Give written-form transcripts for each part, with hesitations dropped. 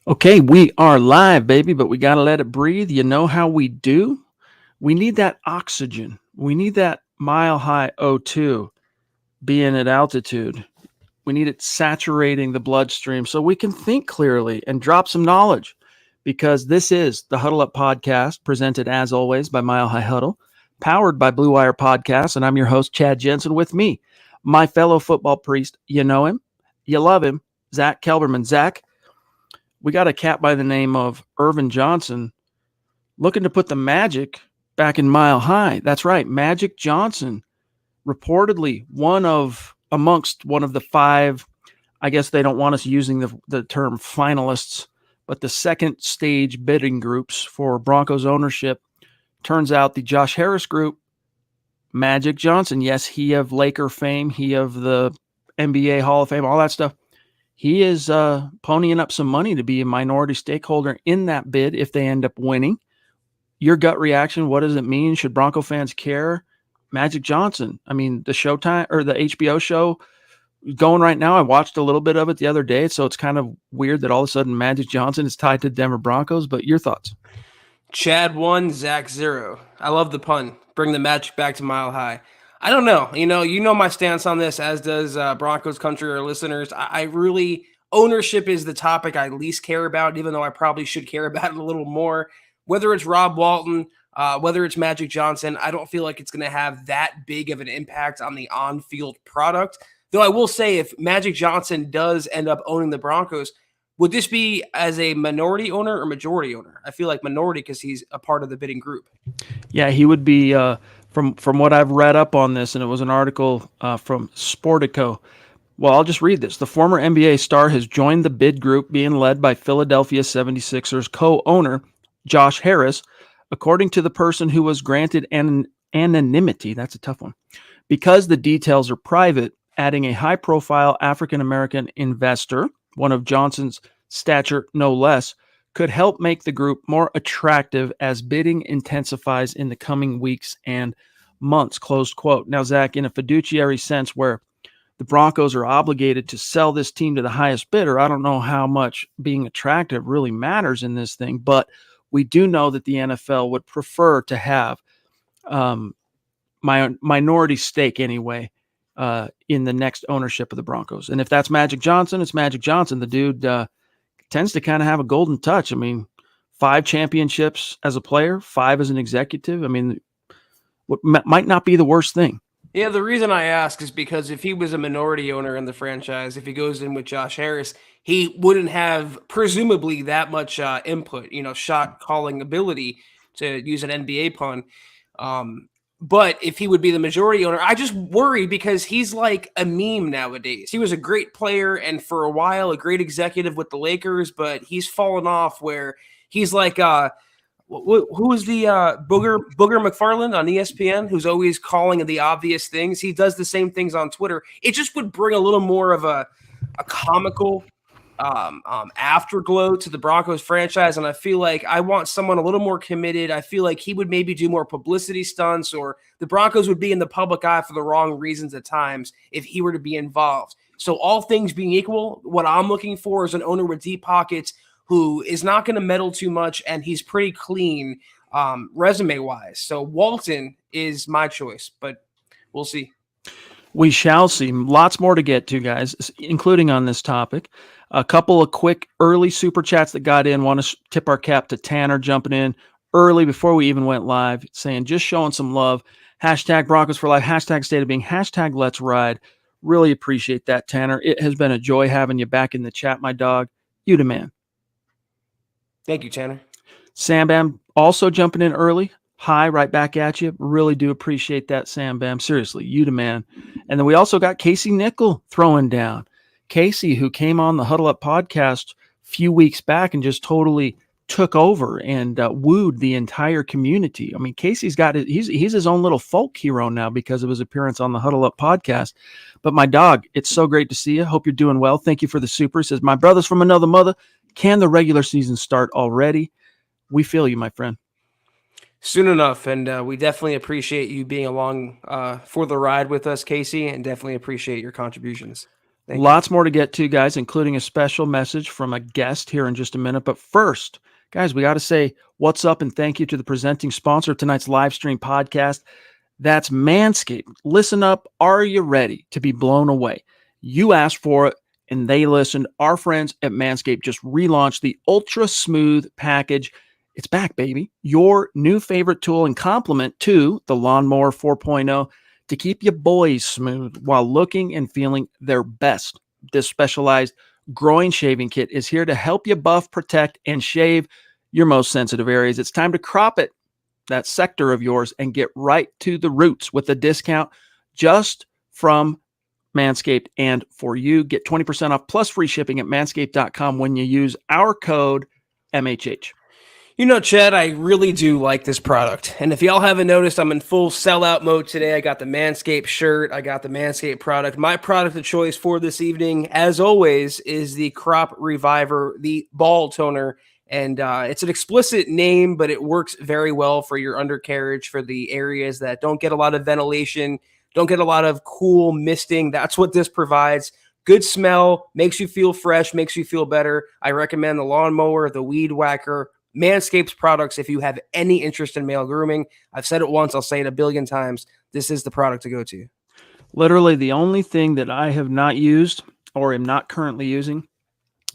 Okay, we are live, baby, but we got to let it breathe. You know how we do? We need that oxygen. We need that mile high O2 being at altitude. We need it saturating the bloodstream so we can think clearly and drop some knowledge because this is the Huddle Up Podcast, presented as always by Mile High Huddle, powered by Blue Wire Podcasts. And I'm your host, Chad Jensen, with me, my fellow football priest. You know him, you love him, Zack Kelberman. Zack, we got a cat by the name of Irvin Johnson looking to put the Magic back in Mile High. That's right, Magic Johnson, reportedly amongst one of the five. I guess they don't want us using the term finalists, but the second stage bidding groups for Broncos ownership. Turns out the Josh Harris group, Magic Johnson, yes, he of Laker fame, he of the NBA Hall of Fame, all that stuff. He is ponying up some money to be a minority stakeholder in that bid if they end up winning. Your gut reaction, what does it mean? Should Bronco fans care? Magic Johnson, I mean, the Showtime or the HBO show going right now. I watched a little bit of it the other day, so it's kind of weird that all of a sudden Magic Johnson is tied to Denver Broncos, but your thoughts? Chad 1, Zach 0. I love the pun. Bring the Magic back to Mile High. I don't know. You know my stance on this, as does Broncos country or listeners. I really, ownership is the topic I least care about, even though I probably should care about it a little more. Whether it's Rob Walton, whether it's Magic Johnson, I don't feel like it's going to have that big of an impact on the on-field product. Though I will say, if Magic Johnson does end up owning the Broncos, would this be as a minority owner or majority owner? I feel like minority because he's a part of the bidding group. Yeah, he would be from what I've read up on this, and it was an article from Sportico. Well, I'll just read this. The former NBA star has joined the bid group being led by Philadelphia 76ers co-owner Josh Harris, according to the person who was granted anonymity. That's a tough one. Because the details are private, adding a high-profile African-American investor, one of Johnson's stature no less, could help make the group more attractive as bidding intensifies in the coming weeks and months, closed quote. Now, Zach, in a fiduciary sense where the Broncos are obligated to sell this team to the highest bidder, I don't know how much being attractive really matters in this thing, but we do know that the NFL would prefer to have my minority stake anyway in the next ownership of the Broncos. And if that's Magic Johnson, it's Magic Johnson. The dude tends to kind of have a golden touch. I mean, 5 championships as a player, 5 as an executive. I mean, what might not be the worst thing. Yeah, the reason I ask is because if he was a minority owner in the franchise, if he goes in with Josh Harris, he wouldn't have presumably that much input, shot calling ability, to use an NBA pun. But if he would be the majority owner, I just worry because he's like a meme nowadays. He was a great player and for a while a great executive with the Lakers, but he's fallen off where he's like who is the Booger McFarland on ESPN, who's always calling the obvious things. He does the same things on Twitter. It just would bring a little more of a comical afterglow to the Broncos franchise, and I feel like I want someone a little more committed. I feel like he would maybe do more publicity stunts, or the Broncos would be in the public eye for the wrong reasons at times if he were to be involved. So all things being equal, what I'm looking for is an owner with deep pockets who is not going to meddle too much, and he's pretty clean resume-wise. So Walton is my choice, but we'll see. We shall see. Lots more to get to, guys, including on this topic. A couple of quick early super chats that got in. Want to tip our cap to Tanner jumping in early before we even went live, saying just showing some love. Hashtag Broncos for life. Hashtag state of being. Hashtag let's ride. Really appreciate that, Tanner. It has been a joy having you back in the chat, my dog. You the man. Thank you, Tanner. Sam Bam also jumping in early. Hi, right back at you. Really do appreciate that, Sam Bam. Seriously, you the man. And then we also got Casey Nickel throwing down. Casey, who came on the Huddle Up podcast a few weeks back and just totally took over and wooed the entire community. I mean, Casey's got he's his own little folk hero now because of his appearance on the Huddle Up podcast. But my dog, it's so great to see you. Hope you're doing well. Thank you for the super. He says, my brother's from another mother. Can the regular season start already? We feel you, my friend. Soon enough, and we definitely appreciate you being along for the ride with us, Casey, and definitely appreciate your contributions. Thank you. Lots more to get to, guys, including a special message from a guest here in just a minute. But first, guys, we got to say what's up and thank you to the presenting sponsor of tonight's live stream podcast. That's Manscaped. Listen up. Are you ready to be blown away? You asked for it and they listened. Our friends at Manscaped just relaunched the Ultra Smooth package. It's back, baby. Your new favorite tool and complement to the Lawnmower 4.0 to keep your boys smooth while looking and feeling their best. This specialized groin shaving kit is here to help you buff, protect, and shave your most sensitive areas. It's time to crop it, that sector of yours, and get right to the roots with a discount just from Manscaped. And for you, get 20% off plus free shipping at manscaped.com when you use our code MHH. You know, Chad, I really do like this product. And if y'all haven't noticed, I'm in full sellout mode today. I got the Manscaped shirt. I got the Manscaped product. My product of choice for this evening, as always, is the Crop Reviver, the ball toner. And it's an explicit name, but it works very well for your undercarriage, for the areas that don't get a lot of ventilation, don't get a lot of cool misting. That's what this provides. Good smell, makes you feel fresh, makes you feel better. I recommend the lawnmower, the weed whacker, Manscaped's products if you have any interest in male grooming. I've said it once, I'll say it a billion times. This is the product to go to. Literally the only thing that I have not used or am not currently using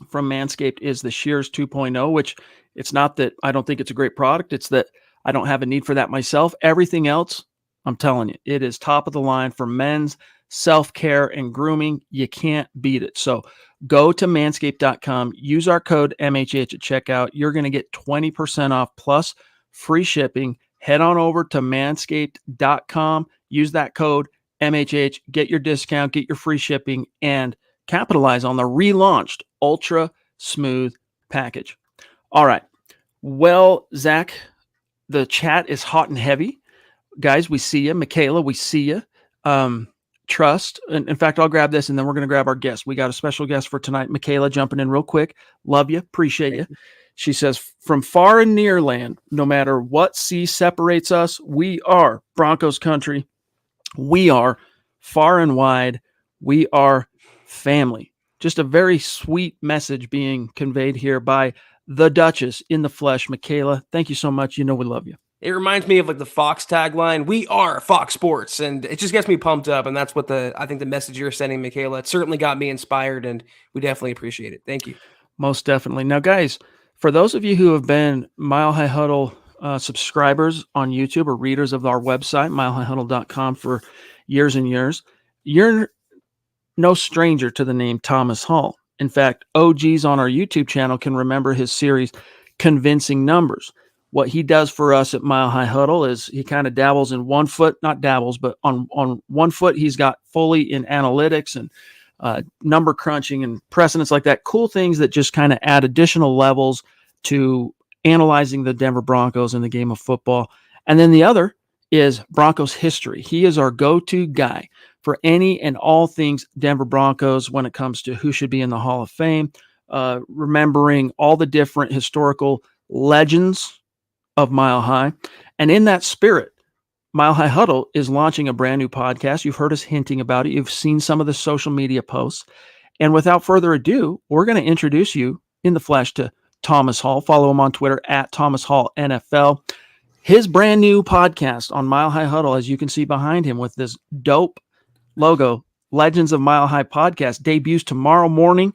from Manscaped is the Shears 2.0, which it's not that I don't think it's a great product. It's that I don't have a need for that myself. Everything else, I'm telling you, it is top of the line for men's self-care and grooming. You can't beat it. So go to manscaped.com, use our code MHH at checkout. You're going to get 20% off plus free shipping. Head on over to manscaped.com, use that code MHH, get your discount, get your free shipping, and capitalize on the relaunched Ultra Smooth package. All right. Well, Zach, the chat is hot and heavy. Guys, we see you. Michaela, we see you. Trust. And in fact, I'll grab this and then we're going to grab our guest. We got a special guest for tonight. Michaela jumping in real quick. Love you. Appreciate you. She says, from far and near land, no matter what sea separates us, we are Broncos country. We are far and wide. We are family. Just a very sweet message being conveyed here by the Duchess in the flesh. Michaela, thank you so much. You know we love you. It reminds me of like the Fox tagline, "We are Fox Sports," and it just gets me pumped up. And that's what I think the message you're sending, Michaela, it certainly got me inspired, and we definitely appreciate it. Thank you. Most definitely. Now, guys, for those of you who have been Mile High Huddle subscribers on YouTube or readers of our website, milehighhuddle.com, for years and years, you're no stranger to the name Thomas Hall. In fact, OGs on our YouTube channel can remember his series, Convincing Numbers. What he does for us at Mile High Huddle is he kind of dabbles in one foot, not dabbles, but on one foot, he's got fully in analytics and number crunching and precedents like that. Cool things that just kind of add additional levels to analyzing the Denver Broncos in the game of football. And then the other is Broncos history. He is our go-to guy for any and all things Denver Broncos when it comes to who should be in the Hall of Fame, remembering all the different historical legends of Mile High. And in that spirit, Mile High Huddle is launching a brand new podcast. You've heard us hinting about it. You've seen some of the social media posts. And without further ado, we're going to introduce you in the flesh to Thomas Hall. Follow him on Twitter at Thomas Hall NFL. His brand new podcast on Mile High Huddle, as you can see behind him with this dope logo, Legends of Mile High Podcast, debuts tomorrow morning.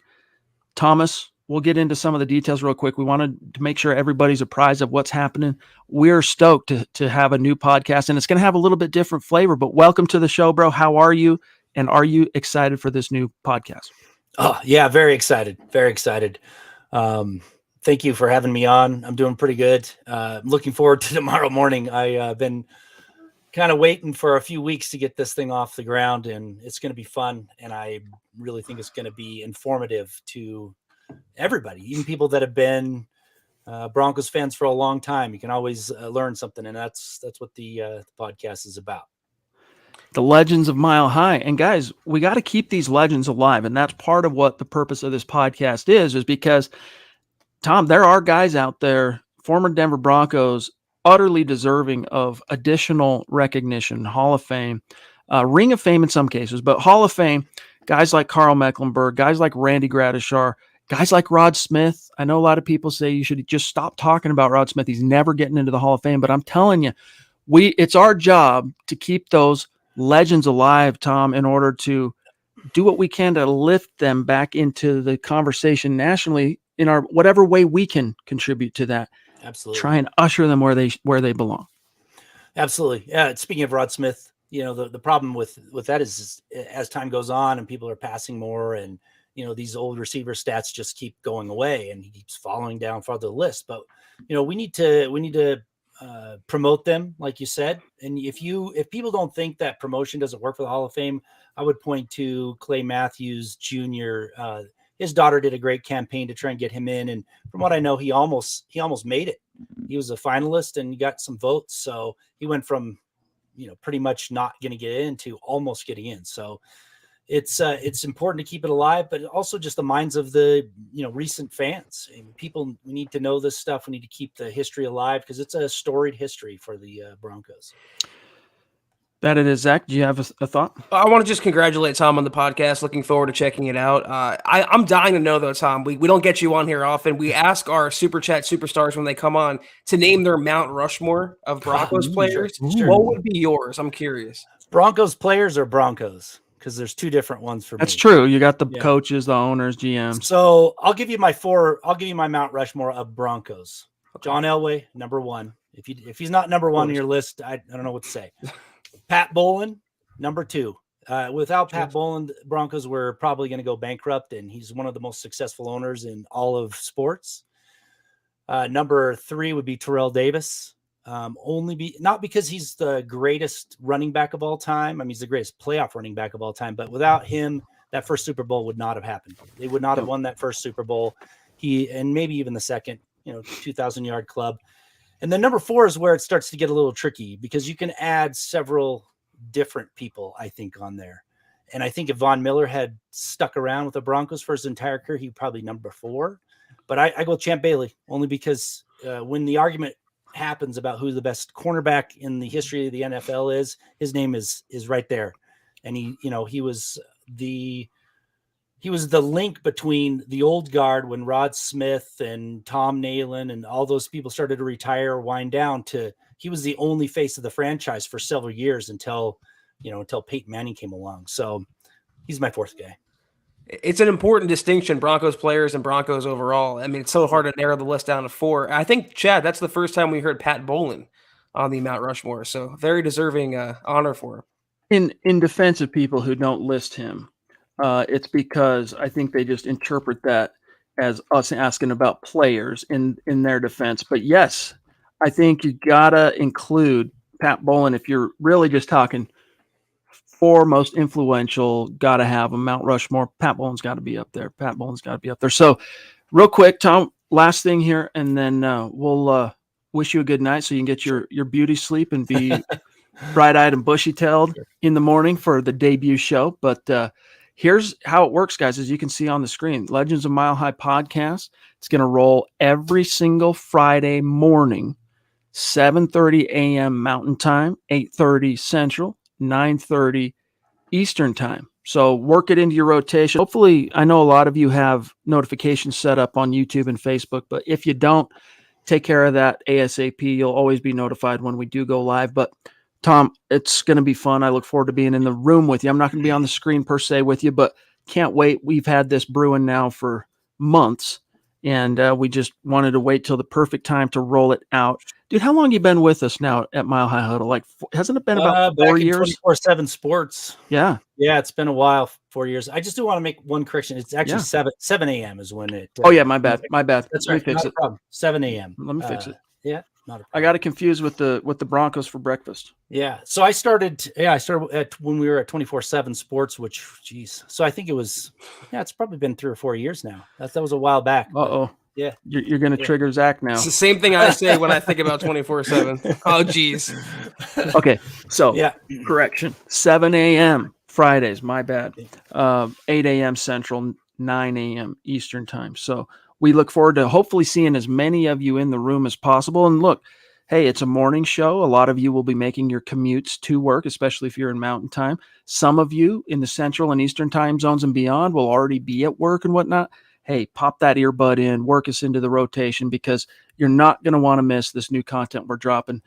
Thomas, we'll get into some of the details real quick. We wanted to make sure everybody's apprised of what's happening. We're stoked to have a new podcast, and it's going to have a little bit different flavor, but welcome to the show, bro. How are you? And are you excited for this new podcast? Oh, yeah, very excited. Very excited. Thank you for having me on. I'm doing pretty good. Looking forward to tomorrow morning. I've been kind of waiting for a few weeks to get this thing off the ground, and it's going to be fun. And I really think it's going to be informative to everybody, even people that have been Broncos fans for a long time. You can always learn something, and that's what the podcast is about. The legends of Mile High. And guys, we got to keep these legends alive. And that's part of what the purpose of this podcast is because, Tom, there are guys out there, former Denver Broncos, utterly deserving of additional recognition, Hall of Fame, Ring of Fame in some cases, but Hall of Fame, guys like Carl Mecklenburg, guys like Randy Gradishar, guys like Rod Smith. I know a lot of people say you should just stop talking about Rod Smith. He's never getting into the Hall of Fame, but I'm telling you, it's our job to keep those legends alive, Tom, in order to do what we can to lift them back into the conversation nationally in our whatever way we can contribute to that. Absolutely. Try and usher them where they belong. Absolutely. Yeah. Speaking of Rod Smith, the problem with that is as time goes on and people are passing more, and these old receiver stats just keep going away, and he keeps falling down farther the list. But we need to promote them, like you said. And if people don't think that promotion doesn't work for the Hall of Fame, I would point to Clay Matthews Jr. His daughter did a great campaign to try and get him in, and from what I know, he almost made it. He was a finalist and he got some votes, so he went from pretty much not going to get in to almost getting in. So it's important to keep it alive, but also just the minds of the recent fans. And people, we need to know this stuff. We need to keep the history alive because it's a storied history for the Broncos. That it is. Zach, do you have a thought? I want to just congratulate Tom on the podcast. Looking forward to checking it out. I'm dying to know, though, Tom. We don't get you on here often. We ask our Super Chat superstars when they come on to name their Mount Rushmore of Broncos players. Sure. What would be yours? I'm curious. Broncos players or Broncos? Because there's two different ones for me. That's true. You got the coaches, the owners, GMs. So I'll give you my Mount Rushmore of Broncos. Okay. John Elway, number one. If he's not number one on your list, I don't know what to say. Pat Bowlen, number two. Without Pat Bowlen, the Broncos were probably going to go bankrupt, and he's one of the most successful owners in all of sports. Number three would be Terrell Davis. Not because he's the greatest running back of all time. I mean, he's the greatest playoff running back of all time, but without him, that first Super Bowl would not have happened. They would not have won that first Super Bowl. And maybe even the second, 2,000-yard club. And then number four is where it starts to get a little tricky because you can add several different people, I think, on there. And I think if Von Miller had stuck around with the Broncos for his entire career, he'd probably number four. But I go Champ Bailey only because when the argument happens about who the best cornerback in the history of the NFL is, his name is right there. And he was the link between the old guard when Rod Smith and Tom Nalen and all those people started to retire or wind down to he was the only face of the franchise for several years until Peyton Manning came along. So he's my fourth guy. It's an important distinction, Broncos players and Broncos overall. I mean, it's so hard to narrow the list down to four. I think, Chad, that's the first time we heard Pat Bowlen on the Mount Rushmore. So very deserving honor for him. In defense of people who don't list him, it's because I think they just interpret that as us asking about players in their defense. But yes, I think you gotta include Pat Bowlen if you're really just talking four most influential. Gotta have him. Mount Rushmore. Pat Bowlen's got to be up there. So, real quick, Tom. Last thing here, and then we'll wish you a good night so you can get your beauty sleep and be bright-eyed and bushy-tailed in the morning for the debut show. But here's how it works, guys, as you can see on the screen. Legends of Mile High podcast. It's going to roll every single Friday morning, 7:30 a.m. Mountain Time, 8:30 Central, 9:30 Eastern Time. So work it into your rotation. Hopefully, I know a lot of you have notifications set up on YouTube and Facebook, but if you don't, take care of that ASAP. You'll always be notified when we do go live. But Tom, it's going to be fun. I look forward to being in the room with you. I'm not going to be on the screen per se with you, but can't wait. We've had this brewing now for months, and we just wanted to wait till the perfect time to roll it out. Dude, how long have you been with us now at Mile High Huddle? Like, hasn't it been about 4 years? 24/7 Sports. Yeah. Yeah, it's been a while, 4 years. I just do want to make one correction. It's actually 7 a.m. is when it. Oh, yeah, my bad. That's right. Fix it. 7 a.m. Let me fix it. Yeah. Not a problem. I got it confused with the Broncos for breakfast. Yeah. So I started when we were at 24/7 Sports, which, geez. So I think it was, it's probably been 3 or 4 years now. That was a while back. Uh-oh. Yeah. You're going to trigger Zach now. It's the same thing I say when I think about 24/7. Oh, geez. Okay. So, correction. 7 a.m. Fridays. My bad. 8 a.m. Central, 9 a.m. Eastern Time. So we look forward to hopefully seeing as many of you in the room as possible. And look, Hey, it's a morning show. A lot of you will be making your commutes to work, especially if you're in mountain time. Some of you in the central and eastern time zones and beyond will already be at work and whatnot. Hey, pop that earbud in, work us into the rotation, because you're not going to want to miss this new content we're dropping,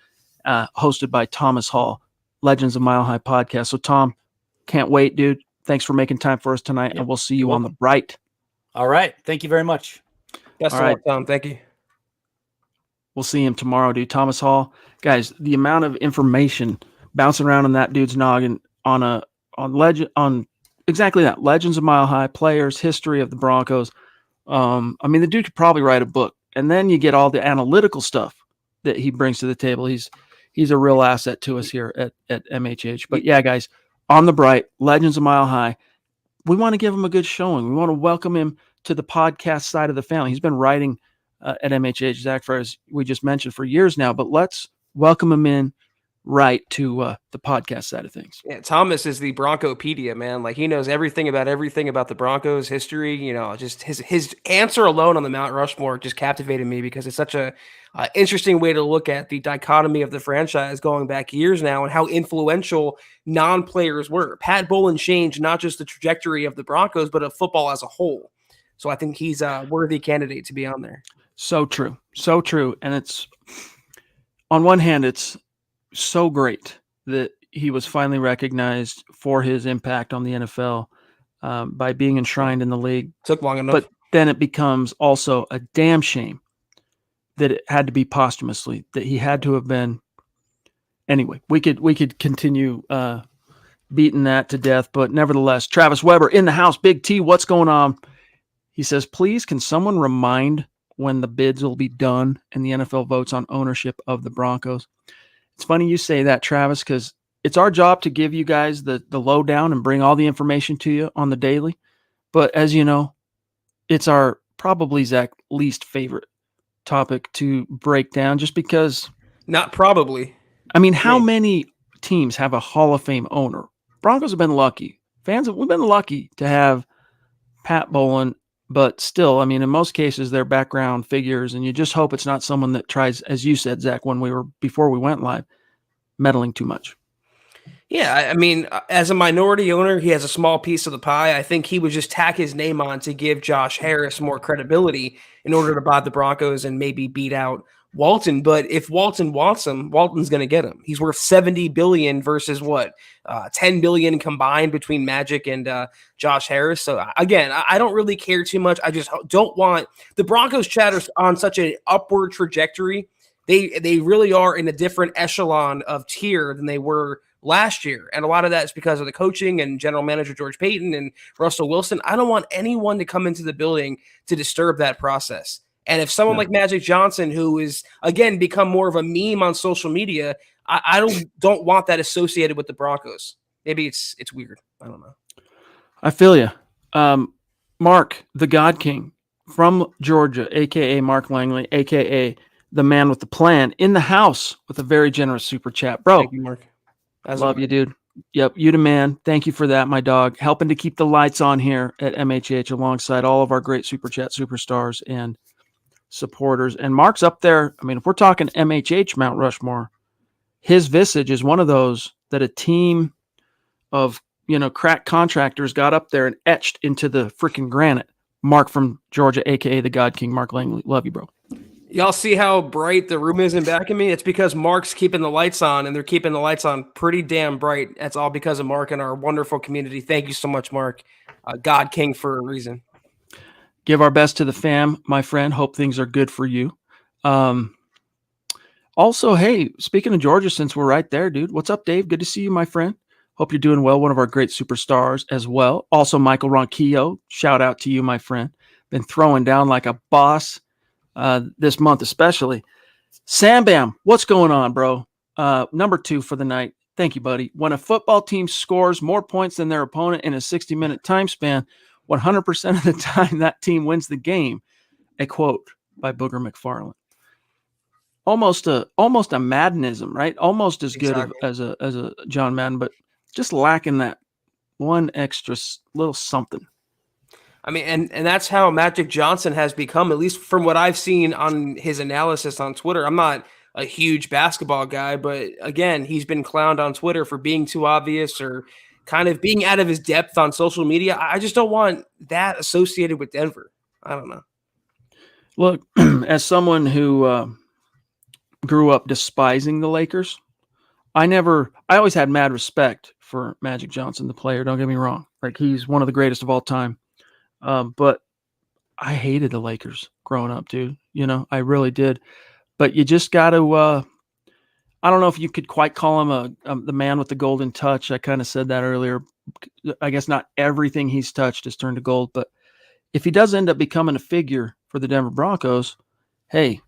hosted by Thomas Hall, Legends of Mile High podcast. So, Tom, can't wait, dude. Thanks for making time for us tonight, and we'll see you on the bright. All right. Thank you very much. Best of luck, Tom. Thank you. We'll see him tomorrow, dude. Thomas Hall. Guys, the amount of information bouncing around in that dude's noggin on exactly that. Legends of Mile High, players, history of the Broncos. I mean, the dude could probably write a book. And then you get all the analytical stuff that he brings to the table. He's a real asset to us here at MHH. But yeah, guys, on the bright, Legends of Mile High. We want to give him a good showing. We want to welcome him to the podcast side of the family. He's been writing at MHH, Zach, as we just mentioned, for years now, but let's welcome him in right to the podcast side of things. Yeah, Thomas is the Broncopedia, man. Like, he knows everything about the Broncos history. You know, just his answer alone on the Mount Rushmore just captivated me, because it's such a interesting way to look at the dichotomy of the franchise going back years now and how influential non-players were. Pat Bowlen changed not just the trajectory of the Broncos, but of football as a whole. So I think he's a worthy candidate to be on there. So true. So true. And it's, on one hand, it's so great that he was finally recognized for his impact on the NFL by being enshrined in the league. Took long enough. But then it becomes also a damn shame that it had to be posthumously, that he had to have been. Anyway, we could continue beating that to death, but nevertheless, Travis Weber in the house. Big T, what's going on? He says, please, can someone remind when the bids will be done and the NFL votes on ownership of the Broncos? It's funny you say that, Travis, because it's our job to give you guys the lowdown and bring all the information to you on the daily. But as you know, it's our probably, Zach, least favorite topic to break down, just because. Not probably. I mean, how many teams have a Hall of Fame owner? Broncos have been lucky. We've been lucky to have Pat Bowlen. But still, I mean, in most cases, they're background figures, and you just hope it's not someone that tries, as you said, Zach, before we went live, meddling too much. Yeah, I mean, as a minority owner, he has a small piece of the pie. I think he would just tack his name on to give Josh Harris more credibility in order to buy the Broncos and maybe beat out Walton. But if Walton wants him, Walton's going to get him. He's worth $70 billion versus what, $10 billion combined between Magic and Josh Harris. So again, I don't really care too much. I just don't want the Broncos chatter on such an upward trajectory. They really are in a different echelon of tier than they were last year. And a lot of that is because of the coaching and general manager George Payton and Russell Wilson. I don't want anyone to come into the building to disturb that process. And if someone like Magic Johnson, who is, again, become more of a meme on social media, I don't want that associated with the Broncos. Maybe it's weird. I don't know. I feel you. Mark, the God King from Georgia, a.k.a. Mark Langley, a.k.a. the man with the plan, in the house with a very generous super chat. Bro, thank you, Mark. Love you, dude. Yep, you the man. Thank you for that, my dog. Helping to keep the lights on here at MHH alongside all of our great super chat superstars and supporters. And Mark's up there. I mean, if we're talking MHH Mount Rushmore, his visage is one of those that a team of, crack contractors got up there and etched into the freaking granite. Mark from Georgia, aka the God King, Mark Langley. Love you, bro. Y'all see how bright the room is in back of me? It's because Mark's keeping the lights on, and they're keeping the lights on pretty damn bright. That's all because of Mark and our wonderful community. Thank you so much, Mark. God King for a reason. Give our best to the fam, my friend. Hope things are good for you. Also, hey, speaking of Georgia, since we're right there, dude, what's up, Dave? Good to see you, my friend. Hope you're doing well. One of our great superstars as well. Also, Michael Ronquillo, shout out to you, my friend. Been throwing down like a boss this month, especially. Sam Bam, what's going on, bro? Number 2 for the night. Thank you, buddy. When a football team scores more points than their opponent in a 60-minute time span, 100% of the time that team wins the game. A quote by Booger McFarland. Almost a Maddenism, right? Almost as good as a John Madden, but just lacking that one extra little something. I mean, and that's how Magic Johnson has become, at least from what I've seen on his analysis on Twitter. I'm not a huge basketball guy, but again, he's been clowned on Twitter for being too obvious or kind of being out of his depth on social media. I just don't want that associated with Denver. I don't know. Look, as someone who grew up despising the Lakers, I always had mad respect for Magic Johnson, the player. Don't get me wrong. Like, he's one of the greatest of all time. But I hated the Lakers growing up, dude. You know, I really did. But you just got to, I don't know if you could quite call him the man with the golden touch. I kind of said that earlier. I guess not everything he's touched has turned to gold, but if he does end up becoming a figure for the Denver Broncos, hey,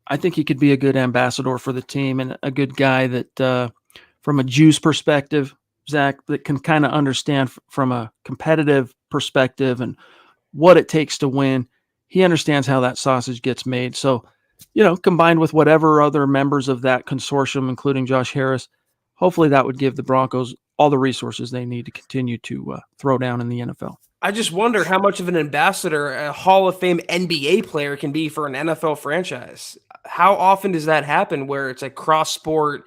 I think he could be a good ambassador for the team and a good guy that, from a juice perspective, Zach, that can kind of understand from a competitive perspective and what it takes to win. He understands how that sausage gets made. So, you know, combined with whatever other members of that consortium, including Josh Harris, hopefully that would give the Broncos all the resources they need to continue to throw down in the NFL. I just wonder how much of an ambassador a Hall of Fame NBA player can be for an NFL franchise. How often does that happen where it's a cross-sport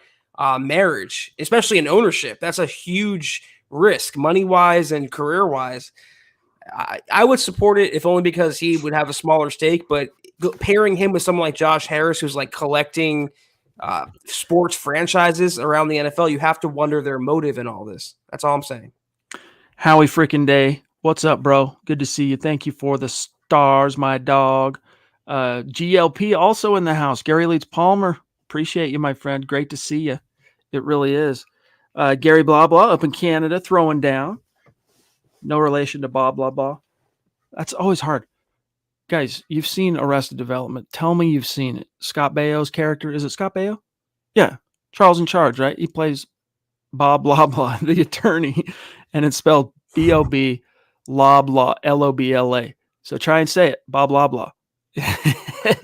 marriage, especially in ownership? That's a huge risk, money-wise and career-wise. I would support it if only because he would have a smaller stake, but pairing him with someone like Josh Harris, who's like collecting sports franchises around the NFL, you have to wonder their motive in all this. That's all I'm saying. Howie freaking Day. What's up, bro? Good to see you. Thank you for the stars, my dog. GLP also in the house. Gary Leeds Palmer. Appreciate you, my friend. Great to see you. It really is. Gary Blah Blah up in Canada throwing down. No relation to Bob Blah Blah. That's always hard. Guys, you've seen Arrested Development. Tell me you've seen it. Scott Baio's character. Is it Scott Baio? Yeah. Charles in Charge, right? He plays Bob Blah Blah, the attorney. And it's spelled B-O-B, Loblaw, L-O-B-L-A. So try and say it. Bob Blah Blah.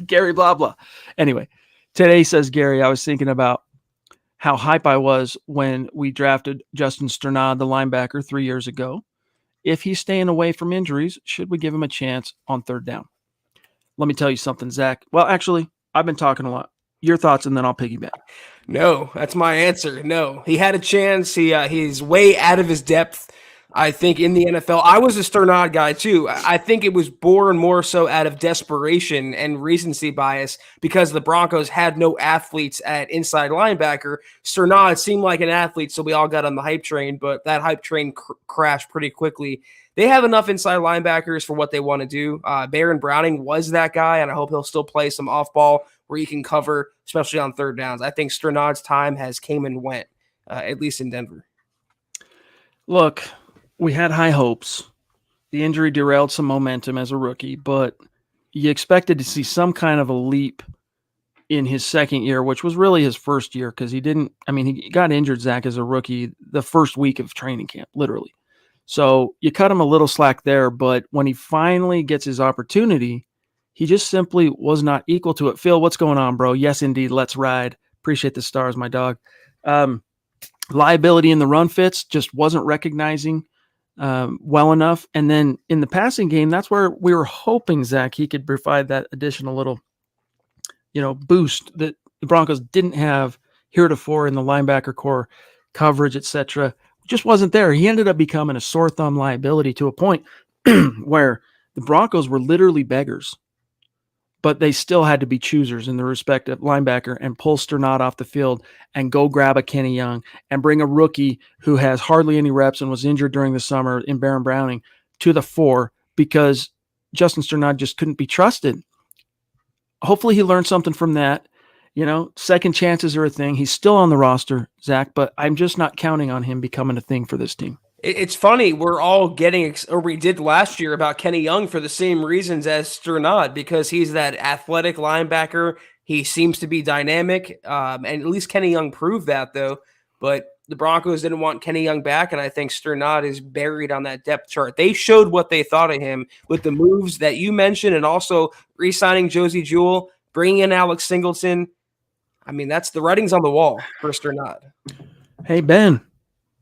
Gary Blah Blah. Anyway, today, says Gary, I was thinking about how hype I was when we drafted Justin Sternad, the linebacker, 3 years ago. If he's staying away from injuries, should we give him a chance on third down? Let me tell you something, Zach. Well, actually, I've been talking a lot. Your thoughts, and then I'll piggyback. No, that's my answer. No, he had a chance. He's way out of his depth, I think, in the NFL. I was a Sternad guy, too. I think it was born more so out of desperation and recency bias because the Broncos had no athletes at inside linebacker. Sternad seemed like an athlete, so we all got on the hype train, but that hype train crashed pretty quickly. They have enough inside linebackers for what they want to do. Baron Browning was that guy, and I hope he'll still play some off-ball where he can cover, especially on third downs. I think Sternad's time has came and went, at least in Denver. Look, we had high hopes. The injury derailed some momentum as a rookie, but you expected to see some kind of a leap in his second year, which was really his first year because he got injured, Zach, as a rookie the first week of training camp, literally. So you cut him a little slack there, but when he finally gets his opportunity, he just simply was not equal to it. Phil, what's going on, bro? Yes, indeed. Let's ride. Appreciate the stars, my dog. Liability in the run fits, just wasn't recognizing well enough. And then in the passing game, that's where we were hoping, Zach, he could provide that additional little, boost that the Broncos didn't have heretofore in the linebacker core coverage, etc. Just wasn't there. He ended up becoming a sore thumb liability to a point where the Broncos were literally beggars, but they still had to be choosers in the respective linebacker and pull Sternad off the field and go grab a Kenny Young and bring a rookie who has hardly any reps and was injured during the summer in Baron Browning to the fore because Justin Sternad just couldn't be trusted. Hopefully he learned something from that. Second chances are a thing. He's still on the roster, Zach, but I'm just not counting on him becoming a thing for this team. It's funny. We're all we did last year about Kenny Young for the same reasons as Sternad, because he's that athletic linebacker. He seems to be dynamic. And at least Kenny Young proved that, though. But the Broncos didn't want Kenny Young back, and I think Sternad is buried on that depth chart. They showed what they thought of him with the moves that you mentioned and also re-signing Josie Jewell, bringing in Alex Singleton. I mean, that's the writing's on the wall for Sternad. Hey, Ben.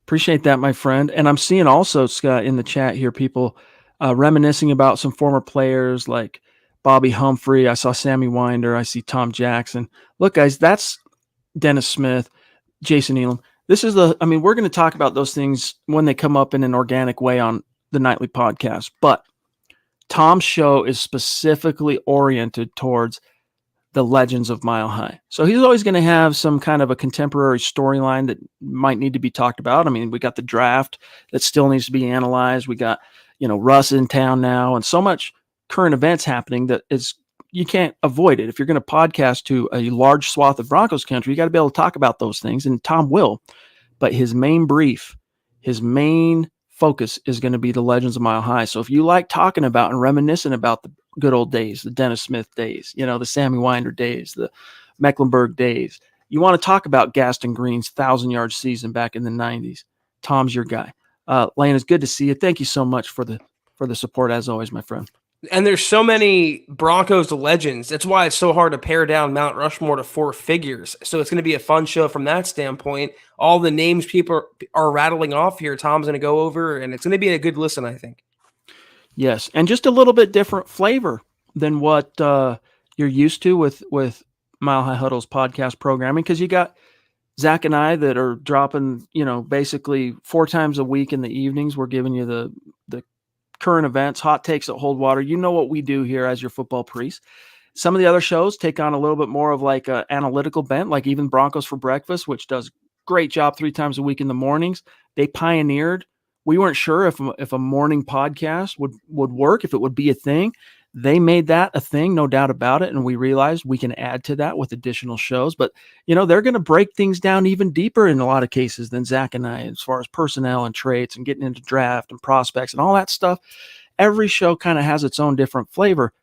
Appreciate that, my friend. And I'm seeing also, Scott, in the chat here, people reminiscing about some former players like Bobby Humphrey. I saw Sammy Winder. I see Tom Jackson. Look, guys, that's Dennis Smith, Jason Elam. This is we're going to talk about those things when they come up in an organic way on the nightly podcast. But Tom's show is specifically oriented towards the legends of Mile High. So he's always going to have some kind of a contemporary storyline that might need to be talked about. I mean, we got the draft that still needs to be analyzed. We got, Russ in town now, and so much current events happening that you can't avoid it. If you're going to podcast to a large swath of Broncos country, you got to be able to talk about those things, and Tom will. But his main brief, his main focus is going to be the legends of Mile High. So if you like talking about and reminiscing about the good old days, the Dennis Smith days, the Sammy Winder days, the Mecklenburg days, you want to talk about Gaston Green's 1,000-yard season back in the 90s, Tom's your guy. Lane, it's good to see you. Thank you so much for the support, as always, my friend. And there's so many Broncos legends. That's why it's so hard to pare down Mount Rushmore to 4 figures. So it's going to be a fun show from that standpoint. All the names people are rattling off here, Tom's going to go over, and it's going to be a good listen, I think. Yes, and just a little bit different flavor than what you're used to with Mile High Huddle's podcast programming, because you got Zach and I that are dropping, basically 4 times a week in the evenings. We're giving you the current events, hot takes that hold water. You know what we do here as your football priest. Some of the other shows take on a little bit more of like an analytical bent, like even Broncos for Breakfast, which does great job 3 times a week in the mornings. They pioneered. We weren't sure if a morning podcast would work, if it would be a thing. They made that a thing, no doubt about it. And we realized we can add to that with additional shows. But, they're going to break things down even deeper in a lot of cases than Zach and I, as far as personnel and traits and getting into draft and prospects and all that stuff. Every show kind of has its own different flavor.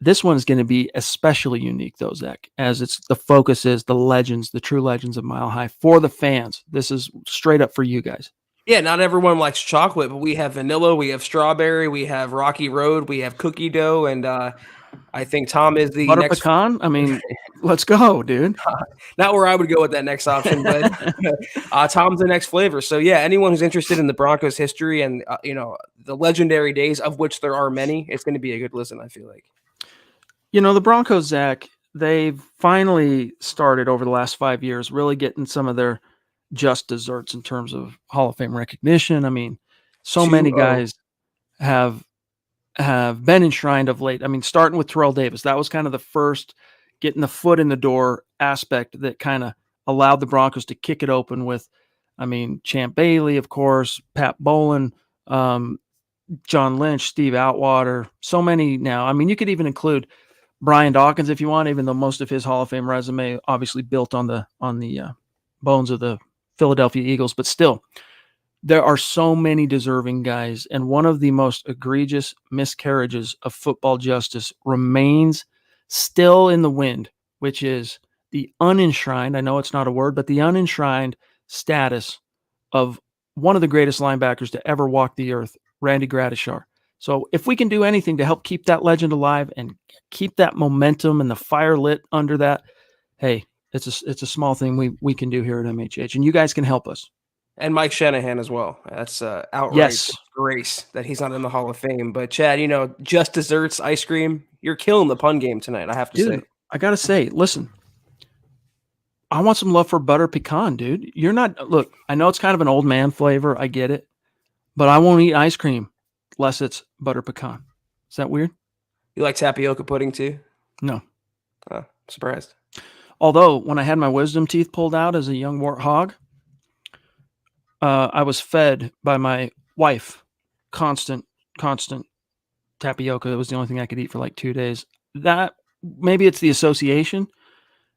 This one is going to be especially unique, though, Zach, as the focus is the legends, the true legends of Mile High for the fans. This is straight up for you guys. Yeah, not everyone likes chocolate, but we have vanilla, we have strawberry, we have Rocky Road, we have cookie dough, and I think Tom is the butter next pecan. I mean, let's go, dude. Not where I would go with that next option, but Tom's the next flavor. So yeah, anyone who's interested in the Broncos history and the legendary days, of which there are many, it's going to be a good listen, I feel like. The Broncos, Zach, they've finally started over the last 5 years really getting some of their just desserts in terms of Hall of Fame recognition. I mean, so many guys have been enshrined of late. I mean, starting with Terrell Davis, that was kind of the first getting the foot in the door aspect that kind of allowed the Broncos to kick it open with, Champ Bailey, of course, Pat Bolin, John Lynch, Steve Outwater, so many now. I mean, you could even include Brian Dawkins if you want, even though most of his Hall of Fame resume obviously built on the bones of the Philadelphia Eagles, but still, there are so many deserving guys. And one of the most egregious miscarriages of football justice remains still in the wind, which is the unenshrined, I know it's not a word, but the unenshrined status of one of the greatest linebackers to ever walk the earth, Randy Gradishar. So if we can do anything to help keep that legend alive and keep that momentum and the fire lit under that, hey, it's a small thing we can do here at MHH, and you guys can help us. And Mike Shanahan as well. That's outright disgrace that he's not in the Hall of Fame. But Chad, just desserts, ice cream, you're killing the pun game tonight, I have to say. I got to say, listen, I want some love for butter pecan, dude. Look, I know it's kind of an old man flavor. I get it. But I won't eat ice cream unless it's butter pecan. Is that weird? You like tapioca pudding too? No. Surprised. Although, when I had my wisdom teeth pulled out as a young warthog, I was fed by my wife constant tapioca. It was the only thing I could eat for like 2 days. That, maybe it's the association.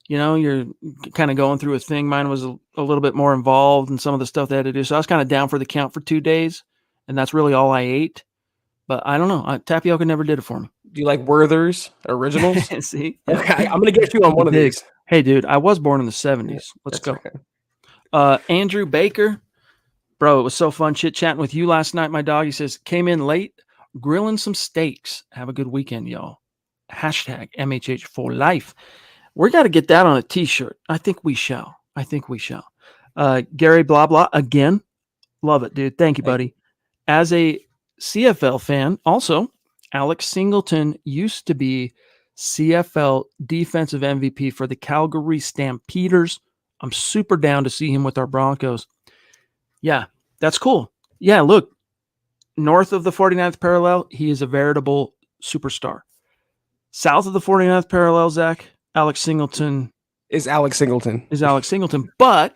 You're kind of going through a thing. Mine was a little bit more involved in some of the stuff they had to do. So I was kind of down for the count for 2 days, and that's really all I ate. But I don't know. Tapioca never did it for me. Do you like Werther's Originals? See? Okay, I'm going to get you on one of these. Hey, dude, I was born in the 70s. Let's go. Okay. Andrew Baker. Bro, it was so fun chit-chatting with you last night, my dog. He says, came in late, grilling some steaks. Have a good weekend, y'all. Hashtag MHH for life. We got to get that on a T-shirt. I think we shall. Gary Blah Blah, again. Love it, dude. Thank you, buddy. As a CFL fan, also, Alex Singleton used to be CFL defensive MVP for the Calgary Stampeders. I'm super down to see him with our Broncos. Yeah, that's cool. Yeah, look, north of the 49th parallel, he is a veritable superstar. South of the 49th parallel, Zach, Alex Singleton Is Alex Singleton. But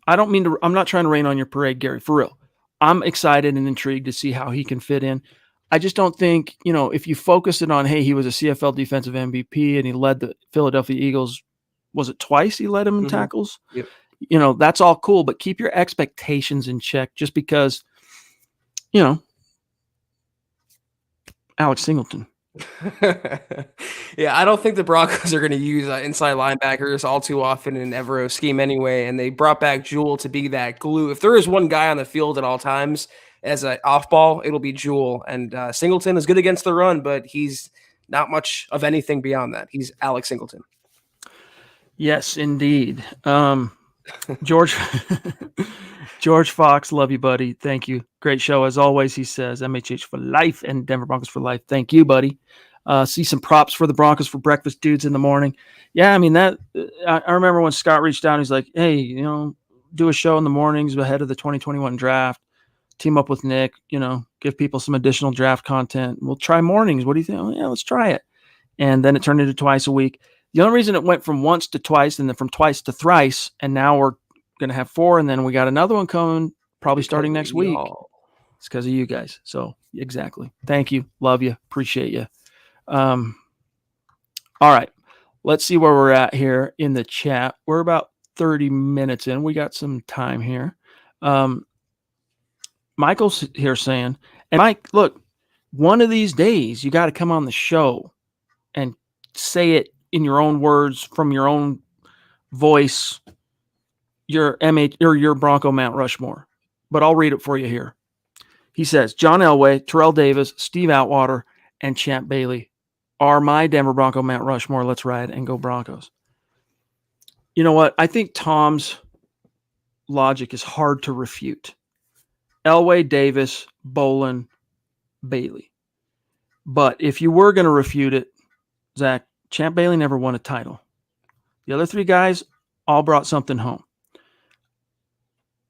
I'm not trying to rain on your parade, Gary, for real. I'm excited and intrigued to see how he can fit in. I just don't think, if you focus it on, hey, he was a CFL defensive MVP and he led the Philadelphia Eagles, was it twice he led them in tackles? Yep. That's all cool, but keep your expectations in check just because, Alex Singleton. Yeah, I don't think the Broncos are going to use inside linebackers all too often in an Evero scheme anyway, and they brought back Jewell to be that glue. If there is one guy on the field at all times as an off ball, it'll be Jewell. And Singleton is good against the run, but he's not much of anything beyond that. He's Alex Singleton. Yes, indeed. George Fox, love you, buddy. Thank you. Great show as always, he says. MHH for life and Denver Broncos for life. Thank you, buddy. See some props for the Broncos for breakfast dudes in the morning. Yeah, I mean, I remember when Scott reached out, he's like, hey, do a show in the mornings ahead of the 2021 draft. Team up with Nick, give people some additional draft content. We'll try mornings. What do you think? Oh, yeah, let's try it. And then it turned into twice a week. The only reason it went from once to twice and then from twice to thrice, and now we're going to have 4, and then we got another one coming probably starting next week. It's because of you guys. So exactly. Thank you. Love you. Appreciate you. All right. Let's see where we're at here in the chat. We're about 30 minutes in. We got some time here. Michael's here saying, and Mike, look, one of these days you got to come on the show and say it in your own words, from your own voice, your MH or your Bronco Mount Rushmore. But I'll read it for you here. He says, John Elway, Terrell Davis, Steve Atwater, and Champ Bailey are my Denver Bronco Mount Rushmore. Let's ride and go Broncos. You know what? I think Tom's logic is hard to refute. Elway, Davis, Bolin, Bailey. But if you were going to refute it, Zach, Champ Bailey never won a title. The other 3 guys all brought something home.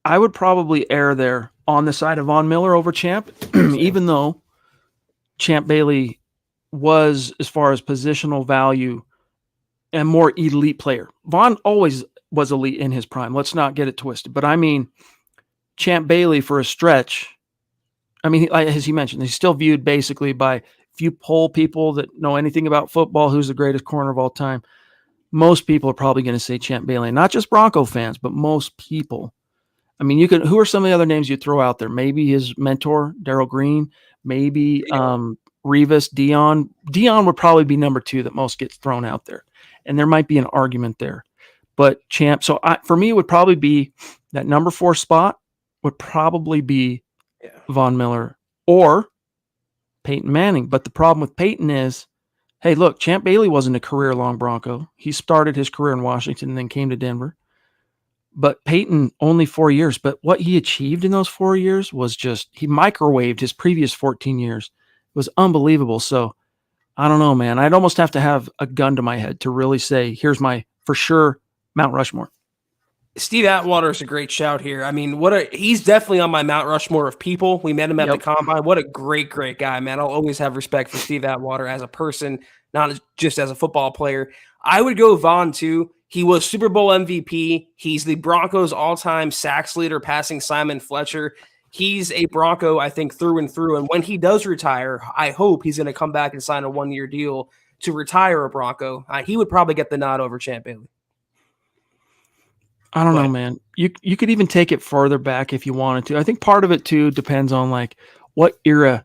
I would probably err there on the side of Von Miller over Champ, even though Champ Bailey was, as far as positional value, a more elite player. Von always was elite in his prime. Let's not get it twisted. But I mean, Champ Bailey for a stretch, I mean, as he mentioned, he's still viewed basically by, if you poll people that know anything about football, who's the greatest corner of all time, most people are probably going to say Champ Bailey. Not just Bronco fans, but most people. I mean, who are some of the other names you'd throw out there? Maybe his mentor, Darryl Green, maybe Revis, Dion. Dion would probably be number 2 that most gets thrown out there. And there might be an argument there. But Champ, so for me, it would probably be that number 4 spot would probably be Von Miller or Peyton Manning. But the problem with Peyton is, hey, look, Champ Bailey wasn't a career-long Bronco. He started his career in Washington and then came to Denver. But Peyton, only 4 years. But what he achieved in those 4 years was just, he microwaved his previous 14 years. It was unbelievable. So I don't know, man. I'd almost have to have a gun to my head to really say, here's my, for sure, Mount Rushmore. Steve Atwater is a great shout here. I mean, he's definitely on my Mount Rushmore of people. We met him at the Combine. What a great guy, man. I'll always have respect for Steve Atwater as a person, not just as a football player. I would go Von too. He was Super Bowl MVP. He's the Broncos all-time sacks leader, passing Simon Fletcher. He's a Bronco, I think, through and through. And when he does retire, I hope he's going to come back and sign a 1-year deal to retire a Bronco. He would probably get the nod over Champ Bailey. I don't know, man. You could even take it further back if you wanted to. I think part of it too depends on like what era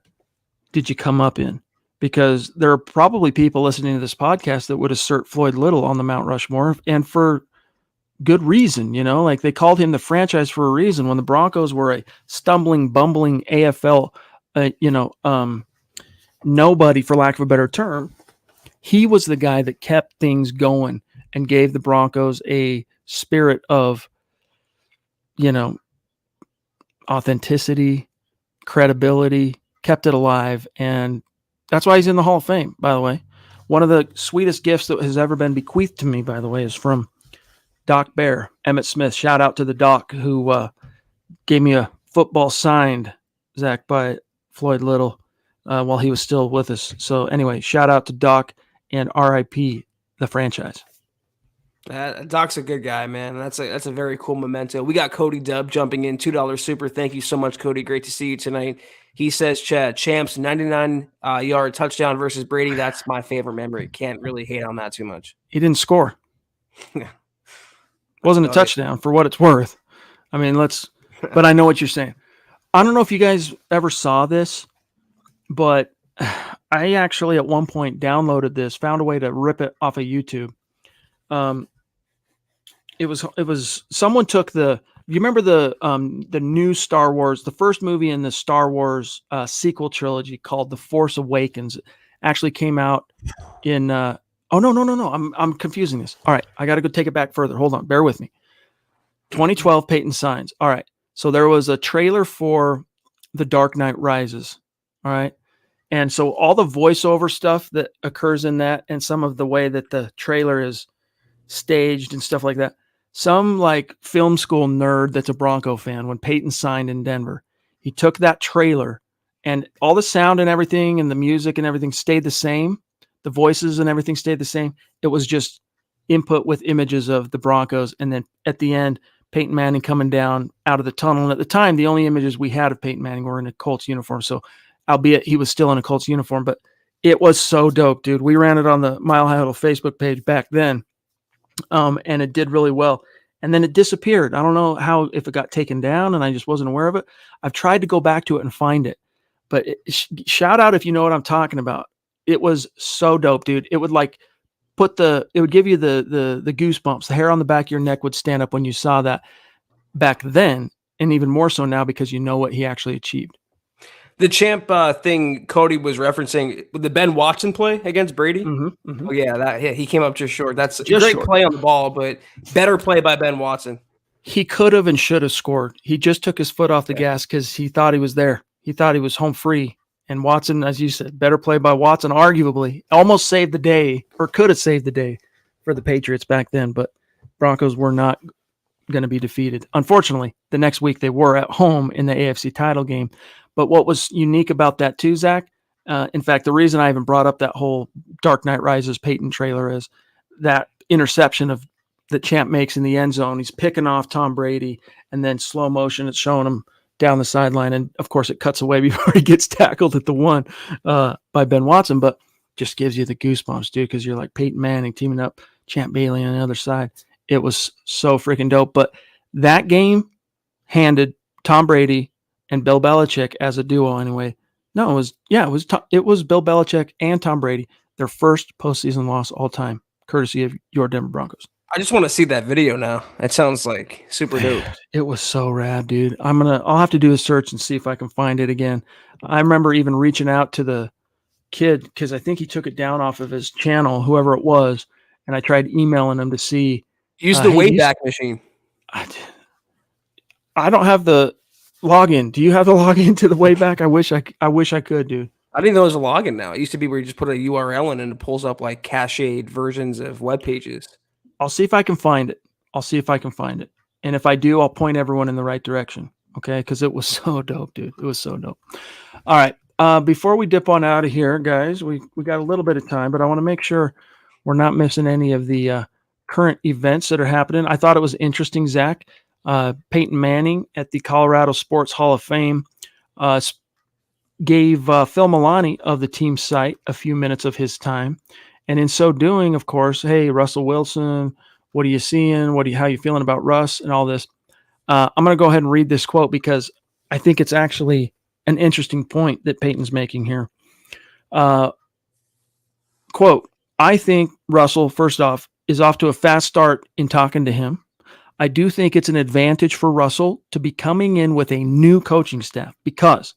did you come up in, because there are probably people listening to this podcast that would assert Floyd Little on the Mount Rushmore, and for good reason. Like they called him the franchise for a reason. When the Broncos were a stumbling, bumbling AFL, nobody, for lack of a better term, he was the guy that kept things going and gave the Broncos a spirit of, authenticity, credibility, kept it alive. And That's why he's in the Hall of Fame, by the way. One of the sweetest gifts that has ever been bequeathed to me, by the way, is from Doc Bear, Emmett Smith. Shout out to the doc who gave me a football signed, Zach, by Floyd Little while he was still with us. So anyway, shout out to Doc and RIP the franchise. Doc's a good guy, man. That's a very cool memento. We got Cody Dubb jumping in, $2 super. Thank you so much, Cody. Great to see you tonight. He says, Chad, Champs 99-yard touchdown versus Brady. That's my favorite memory. Can't really hate on that too much. He didn't score. Wasn't a touchdown for what it's worth. I mean, but I know what you're saying. I don't know if you guys ever saw this, but I actually at one point downloaded this, found a way to rip it off of YouTube. It was someone took you remember the new Star Wars, the first movie in the Star Wars sequel trilogy called The Force Awakens. It actually came out in no. I'm confusing this. All right, I got to go take it back further. Hold on, bear with me. 2012 Peyton Signs. All right. So there was a trailer for The Dark Knight Rises. All right. And so all the voiceover stuff that occurs in that and some of the way that the trailer is staged and stuff like that. Some like film school nerd that's a Bronco fan, when Peyton signed in Denver, he took that trailer and all the sound and everything and the music and everything stayed the same. The voices and everything stayed the same. It was just input with images of the Broncos. And then at the end, Peyton Manning coming down out of the tunnel. And at the time, the only images we had of Peyton Manning were in a Colts uniform. So albeit he was still in a Colts uniform, but it was so dope, dude. We ran it on the Mile High Huddle Facebook page back then. And it did really well. And then it disappeared. I don't know if it got taken down and I just wasn't aware of it. I've tried to go back to it and find it, but shout out if you know what I'm talking about. It was so dope, dude. It would like it would give you the goosebumps. The hair on the back of your neck would stand up when you saw that back then. And even more so now because you know what he actually achieved. The champ thing Cody was referencing, the Ben Watson play against Brady. Mm-hmm, mm-hmm. Oh yeah, he came up just short. That's just a great short. play on the ball, but better play by Ben Watson. He could have and should have scored. He just took his foot off the gas because he thought he was there. He thought he was home free. And Watson, as you said, better play by Watson, arguably almost saved the day, or could have saved the day for the Patriots back then. But Broncos were not going to be defeated. Unfortunately, the next week they were at home in the AFC title game. But what was unique about that too, Zach, in fact, the reason I even brought up that whole Dark Knight Rises Peyton trailer is that interception that Champ makes in the end zone. He's picking off Tom Brady, and then slow motion, it's showing him down the sideline. And of course it cuts away before he gets tackled at the one by Ben Watson, but just gives you the goosebumps, dude, because you're like Peyton Manning teaming up Champ Bailey on the other side. It was so freaking dope. But that game handed Tom Brady and Bill Belichick as a duo anyway. No, it was Bill Belichick and Tom Brady, their first postseason loss all time, courtesy of your Denver Broncos. I just want to see that video now. It sounds like super dope. It was so rad, dude. I'll have to do a search and see if I can find it again. I remember even reaching out to the kid because I think he took it down off of his channel, whoever it was, and I tried emailing him to see. Use the Wayback Machine. I don't have the login. Do you have the login to the Wayback? I wish I could, dude. I didn't know there's a login now. It used to be where you just put a URL in and it pulls up like cached versions of web pages. I'll see if I can find it. And if I do, I'll point everyone in the right direction. Okay. Because it was so dope, dude. It was so dope. All right. Before we dip on out of here, guys, we got a little bit of time, but I want to make sure we're not missing any of the current events that are happening. I thought it was interesting, Zach. Peyton Manning at the Colorado Sports Hall of Fame gave Phil Milani of the team site a few minutes of his time. And in so doing, of course, hey, Russell Wilson, what are you seeing? How are you feeling about Russ and all this? I'm going to go ahead and read this quote because I think it's actually an interesting point that Peyton's making here. Quote, I think Russell, first off, is off to a fast start in talking to him. I do think it's an advantage for Russell to be coming in with a new coaching staff because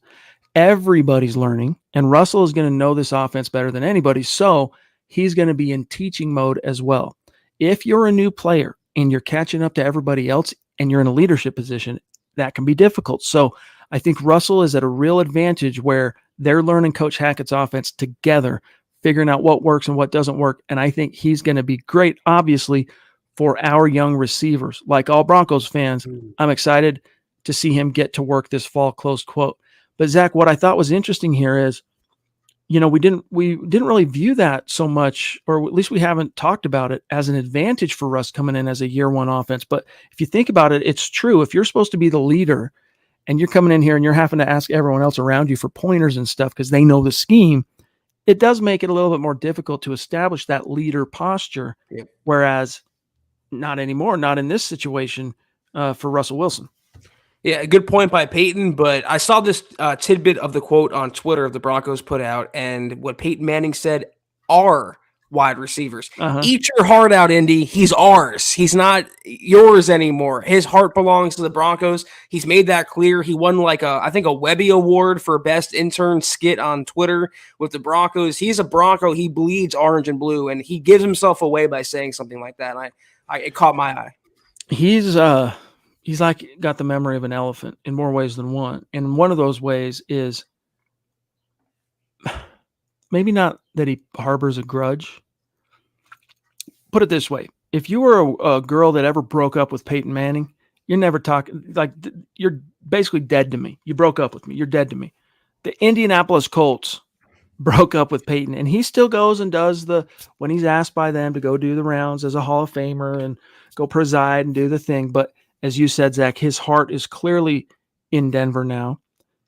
everybody's learning and Russell is going to know this offense better than anybody. So he's going to be in teaching mode as well. If you're a new player and you're catching up to everybody else and you're in a leadership position, that can be difficult. So I think Russell is at a real advantage where They're learning Coach Hackett's offense together, figuring out what works and what doesn't work. And I think he's going to be great, obviously, for our young receivers. Like all Broncos fans, I'm excited to see him get to work this fall, close quote. But Zach, what I thought was interesting here is, we didn't really view that so much, or at least we haven't talked about it as an advantage for Russ coming in as a year one offense. But if you think about it, it's true. If you're supposed to be the leader and you're coming in here and you're having to ask everyone else around you for pointers and stuff because they know the scheme, it does make it a little bit more difficult to establish that leader posture. Yep. Whereas not anymore, not in this situation for Russell Wilson. Yeah, a good point by Peyton, but I saw this tidbit of the quote on Twitter the Broncos put out, and what Peyton Manning said are wide receivers. Eat your heart out, Indy. He's ours. He's not yours anymore. His heart belongs to the Broncos. He's made that clear. He won I think a Webby Award for best intern skit on Twitter with the Broncos. He's a Bronco. He bleeds orange and blue, and he gives himself away by saying something like that. It caught my eye. He's like got the memory of an elephant in more ways than one. And one of those ways is maybe not that he harbors a grudge. Put it this way. If you were a girl that ever broke up with Peyton Manning, you're never talking, you're basically dead to me. You broke up with me. You're dead to me. The Indianapolis Colts broke up with Peyton, and he still goes and does when he's asked by them to go do the rounds as a Hall of Famer and go preside and do the thing. But as you said, Zach, his heart is clearly in Denver now.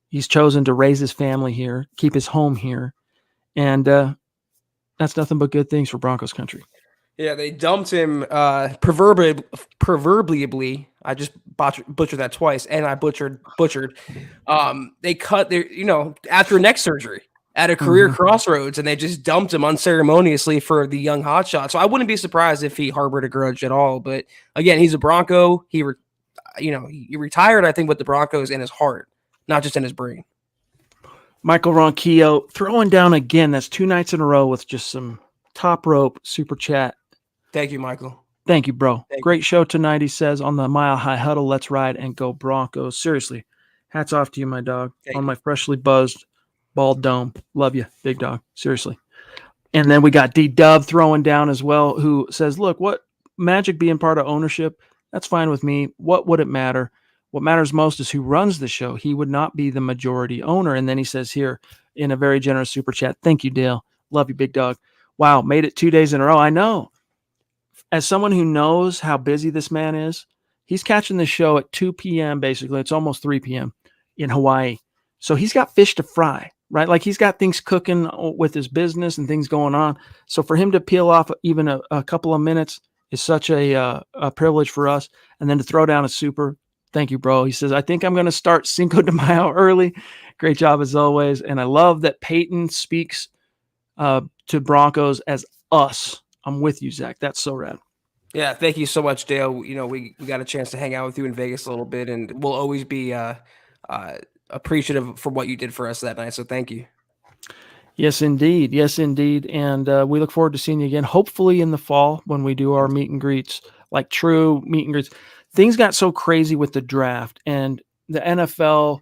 He's chosen to raise his family here, keep his home here. And that's nothing but good things for Broncos country. Yeah, they dumped him proverbially. I just butchered that twice, and I butchered. They cut their, after neck surgery at a career crossroads, and they just dumped him unceremoniously for the young hotshot. So I wouldn't be surprised if he harbored a grudge at all. But again, he's a Bronco. He retired, I think, with the Broncos in his heart, not just in his brain. Michael Ronquillo throwing down again. That's 2 nights in a row with just some top rope super chat. Thank you, Michael. Thank you, bro. Great show tonight, he says, on the Mile High Huddle. Let's ride and go Broncos. Seriously, hats off to you, my dog. Thank on you. My freshly buzzed bald dome. Love you, big dog. Seriously. And then we got D-Dub throwing down as well, who says, look, what Magic being part of ownership, that's fine with me. What would it matter? What matters most is who runs the show. He would not be the majority owner. And then he says here in a very generous super chat, thank you, Dale. Love you, big dog. Wow, made it 2 days in a row. I know. As someone who knows how busy this man is, he's catching the show at 2 p.m. basically. It's almost 3 p.m. in Hawaii. So he's got fish to fry, right? Like he's got things cooking with his business and things going on. So for him to peel off even a couple of minutes is such a privilege for us. And then to throw down a super, thank you, bro. He says, I think I'm going to start Cinco de Mayo early. Great job as always. And I love that Peyton speaks to Broncos as us. I'm with you, Zach. That's so rad. Yeah, thank you so much, Dale. We got a chance to hang out with you in Vegas a little bit, and we'll always be appreciative for what you did for us that night. So thank you. Yes, indeed. Yes, indeed. And we look forward to seeing you again, hopefully in the fall when we do our meet and greets, like true meet and greets. Things got so crazy with the draft, and the NFL,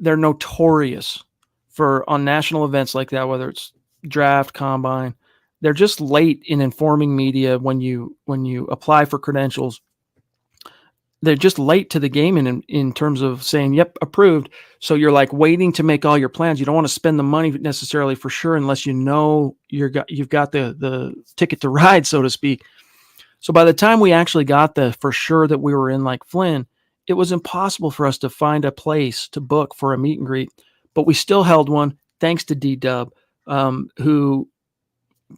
they're notorious for on national events like that, whether it's draft, combine, they're just late in informing media when you apply for credentials. They're just late to the game in terms of saying, yep, approved. So you're like waiting to make all your plans. You don't want to spend the money necessarily for sure unless you know you've got the ticket to ride, so to speak. So by the time we actually got the for sure that we were in like Flynn, it was impossible for us to find a place to book for a meet and greet. But we still held one thanks to D-Dub, who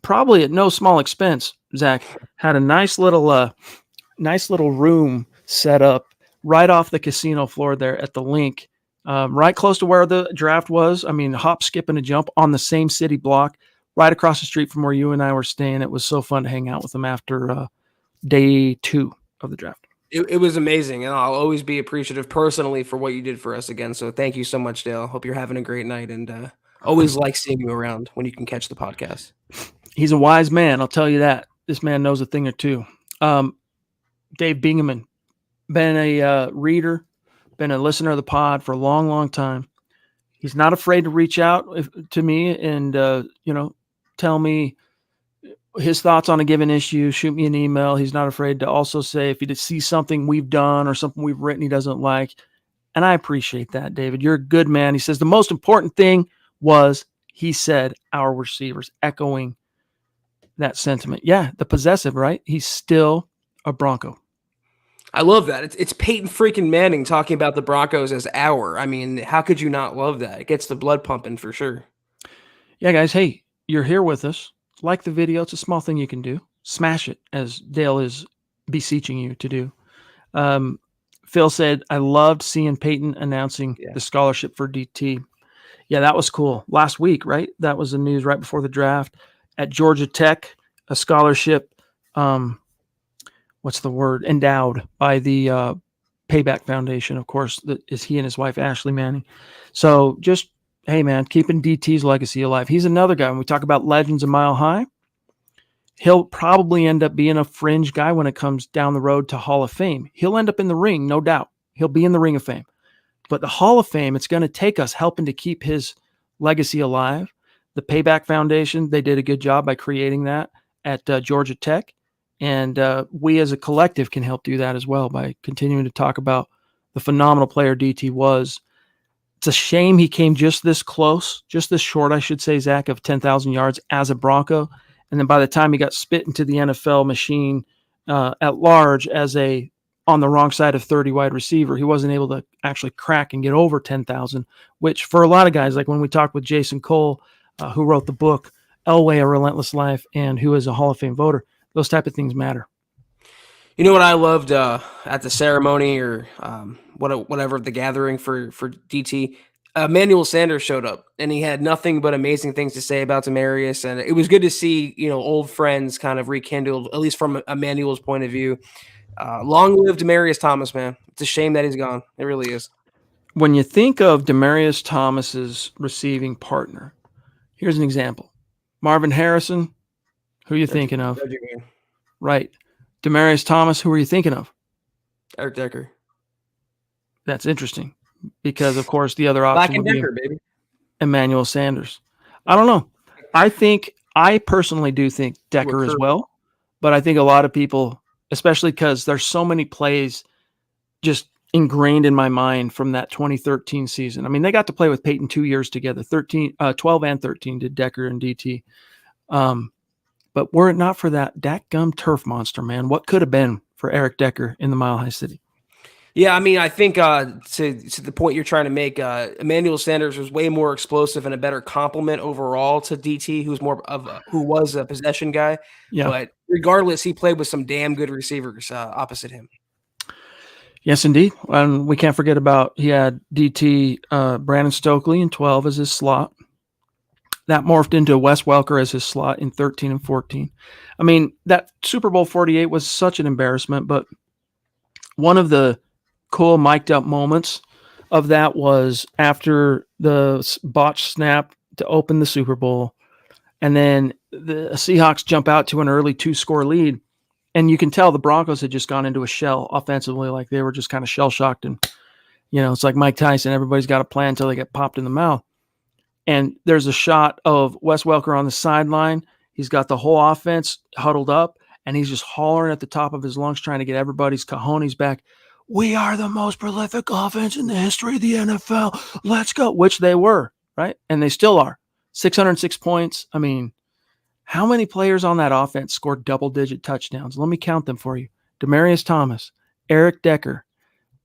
probably at no small expense, Zach, had a nice little room set up right off the casino floor there at the link, right close to where the draft was. I mean, hop, skip, and a jump on the same city block, right across the street from where you and I were staying. It was so fun to hang out with them after day 2 of the draft. It was amazing, and I'll always be appreciative personally for what you did for us again. So thank you so much, Dale. Hope you're having a great night, and always like seeing you around when you can catch the podcast. He's a wise man, I'll tell you that. This man knows a thing or two. Dave Bingaman, been a reader, been a listener of the pod for a long, long time. He's not afraid to reach out to me and, tell me his thoughts on a given issue, shoot me an email. He's not afraid to also say if he sees something we've done or something we've written he doesn't like. And I appreciate that, David. You're a good man. He says the most important thing was, he said, our receivers, echoing that sentiment. Yeah, the possessive, right? He's still a Bronco. I love that. It's Peyton freaking Manning talking about the Broncos as our. I mean, how could you not love that? It gets the blood pumping for sure. Yeah, guys. Hey, you're here with us. Like the video. It's a small thing you can do. Smash it, as Dale is beseeching you to do. Phil said, I loved seeing Peyton announcing the scholarship for DT. Yeah, that was cool. Last week, right? That was the news right before the draft. At Georgia Tech, a scholarship, endowed by the Payback Foundation, of course, that is he and his wife, Ashley Manning. So just, hey, man, keeping DT's legacy alive. He's another guy. When we talk about legends a mile high, he'll probably end up being a fringe guy when it comes down the road to Hall of Fame. He'll end up in the ring, no doubt. He'll be in the Ring of Fame. But the Hall of Fame, it's going to take us helping to keep his legacy alive. The Payback Foundation, they did a good job by creating that at Georgia Tech. And we as a collective can help do that as well by continuing to talk about the phenomenal player DT was. It's a shame he came just this close, just this short, I should say, Zach, of 10,000 yards as a Bronco. And then by the time he got spit into the NFL machine at large as on the wrong side of 30 wide receiver, he wasn't able to actually crack and get over 10,000, which for a lot of guys, like when we talked with Jason Cole, who wrote the book, Elway, A Relentless Life, and who is a Hall of Fame voter, those type of things matter. You know what I loved at the ceremony or whatever, the gathering for DT? Emmanuel Sanders showed up, and he had nothing but amazing things to say about Demaryius, and it was good to see, old friends kind of rekindled, at least from Emmanuel's point of view. Long live Demaryius Thomas, man. It's a shame that he's gone. It really is. When you think of Demaryius Thomas's receiving partner, here's an example. Marvin Harrison, who are you thinking of? Right. Demaryius Thomas, who are you thinking of? Eric Decker. That's interesting because, of course, the other option would Decker, be baby. Emmanuel Sanders. I don't know. I personally do think Decker as well, but I think a lot of people, especially because there's so many plays just ingrained in my mind from that 2013 season. I mean, they got to play with Peyton 2 years together, 12 and 13 did Decker and DT. But were it not for that dadgum turf monster, man, what could have been for Eric Decker in the Mile High City? Yeah, I mean, I think to the point you're trying to make, Emmanuel Sanders was way more explosive and a better complement overall to DT, who was a possession guy. Yeah. But regardless, he played with some damn good receivers opposite him. Yes, indeed. And we can't forget about he had DT Brandon Stokely in 12 as his slot. That morphed into Wes Welker as his slot in 13 and 14. I mean, that Super Bowl 48 was such an embarrassment, but one of the cool mic'd up moments of that was after the botched snap to open the Super Bowl, and then the Seahawks jump out to an early 2-score lead, and you can tell the Broncos had just gone into a shell offensively, like they were just kind of shell-shocked, and it's like Mike Tyson, everybody's got a plan until they get popped in the mouth. And there's a shot of Wes Welker on the sideline. He's got the whole offense huddled up, and he's just hollering at the top of his lungs, trying to get everybody's cojones back. We are the most prolific offense in the history of the NFL. Let's go, which they were, right? And they still are. 606 points. I mean, how many players on that offense scored double-digit touchdowns? Let me count them for you. Demaryius Thomas, Eric Decker,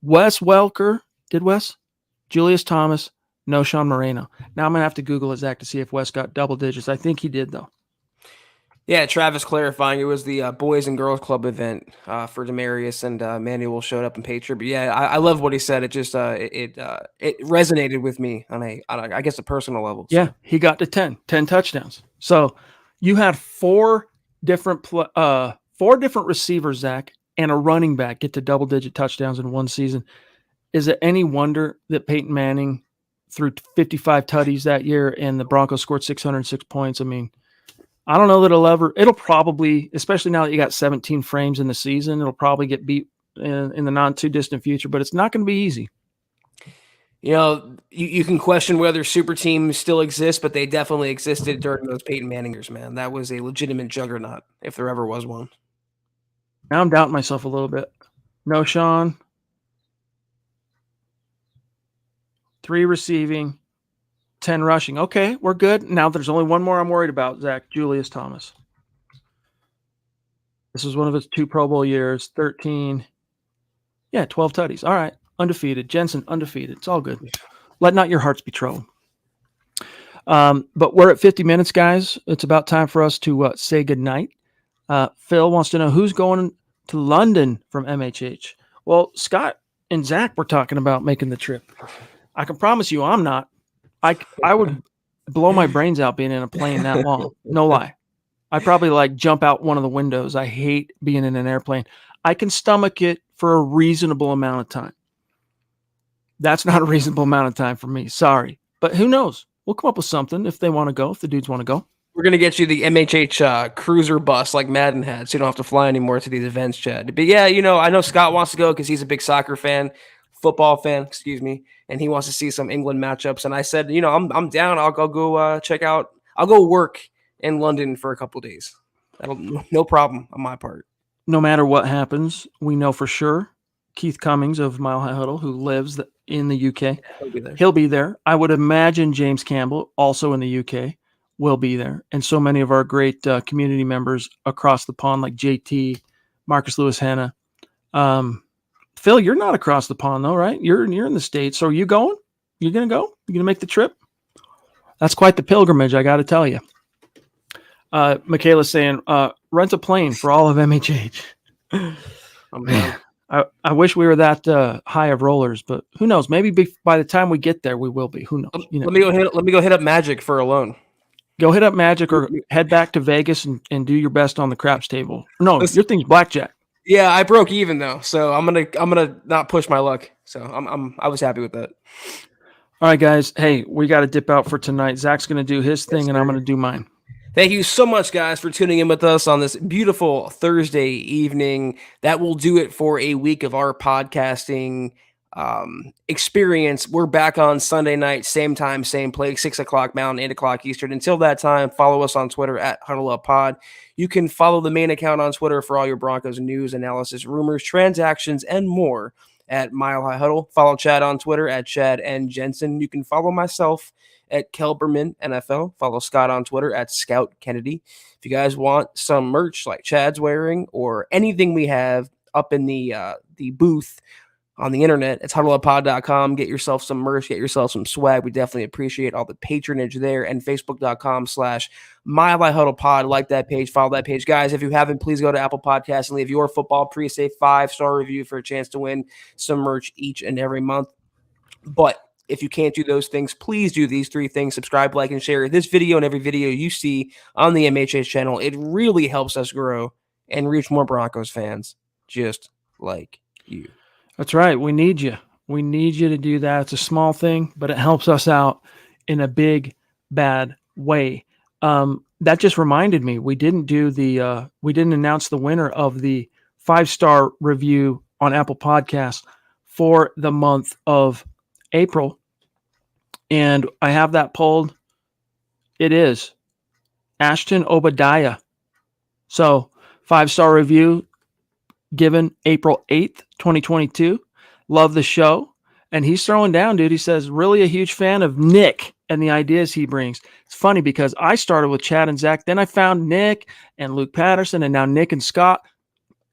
Wes Welker. Did Wes? Julius Thomas. No, Sean Moreno. Now I'm going to have to Google it, Zach, to see if Wes got double digits. I think he did, though. Yeah, Travis clarifying it was the Boys and Girls Club event for Demaryius, and Manuel showed up in Patriot. But yeah, I love what he said. It just it resonated with me on I guess a personal level. So. Yeah, he got to 10 touchdowns. So you had four different receivers, Zach, and a running back get to double-digit touchdowns in one season. Is it any wonder that Peyton Manning threw 55 tutties that year and the Broncos scored 606 points? I mean, I don't know that it'll probably, especially now that you got 17 frames in the season, it'll probably get beat in the not too distant future, but it's not going to be easy. You know, you can question whether super teams still exist, but they definitely existed during those Peyton Manning years, man. That was a legitimate juggernaut, if there ever was one. Now I'm doubting myself a little bit. No, Sean. 3 receiving, 10 rushing. Okay, we're good. Now there's only one more I'm worried about, Zach. Julius Thomas. This was one of his 2 Pro Bowl years, 13. Yeah, 12 tutties. All right. Undefeated. Jensen, undefeated. It's all good. Let not your hearts be troubled. But we're at 50 minutes, guys. It's about time for us to say goodnight. Phil wants to know who's going to London from MHH. Well, Scott and Zach were talking about making the trip. I can promise you I'm not. I would blow my brains out being in a plane that long. No lie. I probably jump out one of the windows. I hate being in an airplane. I can stomach it for a reasonable amount of time. That's not a reasonable amount of time for me. Sorry. But who knows? We'll come up with something if they want to go, if the dudes want to go. We're going to get you the MHH cruiser bus like Madden had, so you don't have to fly anymore to these events, Chad. But yeah, I know Scott wants to go because he's a big soccer fan, football fan, excuse me, and he wants to see some England matchups. And I said, I'm down. I'll go check out. I'll go work in London for a couple of days. No problem on my part. No matter what happens, we know for sure Keith Cummings of Mile High Huddle, who lives in the UK, he'll be there. I would imagine James Campbell, also in the UK, will be there. And so many of our great community members across the pond, like JT, Marcus Lewis Hanna. Phil, you're not across the pond, though, right? You're in the States. So are you going? You're going to go? You're going to make the trip? That's quite the pilgrimage, I got to tell you. Michaela's saying, rent a plane for all of MHH. I wish we were that high of rollers, but who knows? Maybe by the time we get there, we will be. Who knows? Let me go hit up Magic for a loan. Go hit up Magic or head back to Vegas and do your best on the craps table. No, your thing's blackjack. Yeah, I broke even though, so I'm gonna not push my luck. So I was happy with that. All right, guys. Hey, we got to dip out for tonight. Zach's gonna do his thing, and I'm gonna do mine. Thank you so much, guys, for tuning in with us on this beautiful Thursday evening. That will do it for a week of our podcasting experience. We're back on Sunday night, same time, same place, 6 o'clock Mountain, 8 o'clock Eastern. Until that time, follow us on Twitter at Huddle Up Pod. You can follow the main account on Twitter for all your Broncos news, analysis, rumors, transactions, and more at Mile High Huddle. Follow Chad on Twitter at Chad and Jensen. You can follow myself at Kelberman NFL. Follow Scott on Twitter at Scout Kennedy. If you guys want some merch like Chad's wearing or anything we have up in the booth on the internet, it's huddleuppod.com. Get yourself some merch, get yourself some swag. We definitely appreciate all the patronage there. And Facebook.com/Mile High Huddle Pod. Like that page, follow that page. Guys, if you haven't, please go to Apple Podcasts and leave your football pre-save 5-star review for a chance to win some merch each and every month. But if you can't do those things, please do these 3 things. Subscribe, like, and share this video and every video you see on the MHH channel. It really helps us grow and reach more Broncos fans just like you. That's right. We need you. We need you to do that. It's a small thing, but it helps us out in a big, bad way. That just reminded me, we didn't announce the winner of the 5-star review on Apple Podcasts for the month of April. And I have that pulled. It is Ashton Obadiah. So 5-star review given April 8th, 2022. Love the show. And he's throwing down, dude. He says, really a huge fan of Nick and the ideas he brings. It's funny because I started with Chad and Zach. Then I found Nick and Luke Patterson, and now Nick and Scott.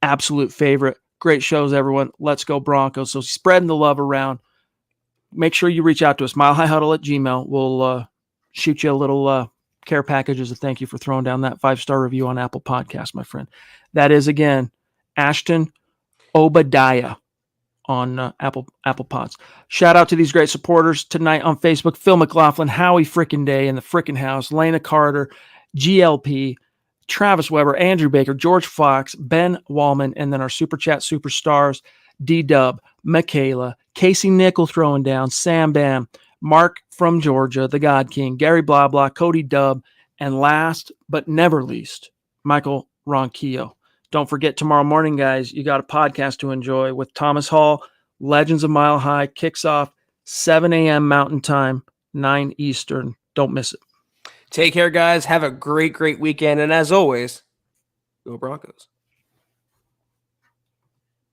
Absolute favorite. Great shows, everyone. Let's go Broncos. So spreading the love around. Make sure you reach out to us, milehighhuddle@gmail.com. We'll shoot you a little care package as a thank you for throwing down that 5-star review on Apple Podcasts, my friend. That is, again, Ashton Obadiah on Apple Pods. Shout out to these great supporters tonight on Facebook: Phil McLaughlin, Howie Frickin' Day in the Frickin' House, Lena Carter, GLP, Travis Weber, Andrew Baker, George Fox, Ben Wallman, and then our Super Chat superstars, D-Dub, Michaela, Casey Nickel throwing down, Sam Bam, Mark from Georgia, the God King, Gary Blah Blah, Cody Dub, and last but never least, Michael Ronquillo. Don't forget, tomorrow morning, guys, you got a podcast to enjoy with Thomas Hall. Legends of Mile High kicks off 7 a.m. Mountain Time, 9 Eastern. Don't miss it. Take care, guys. Have a great weekend. And as always, go Broncos.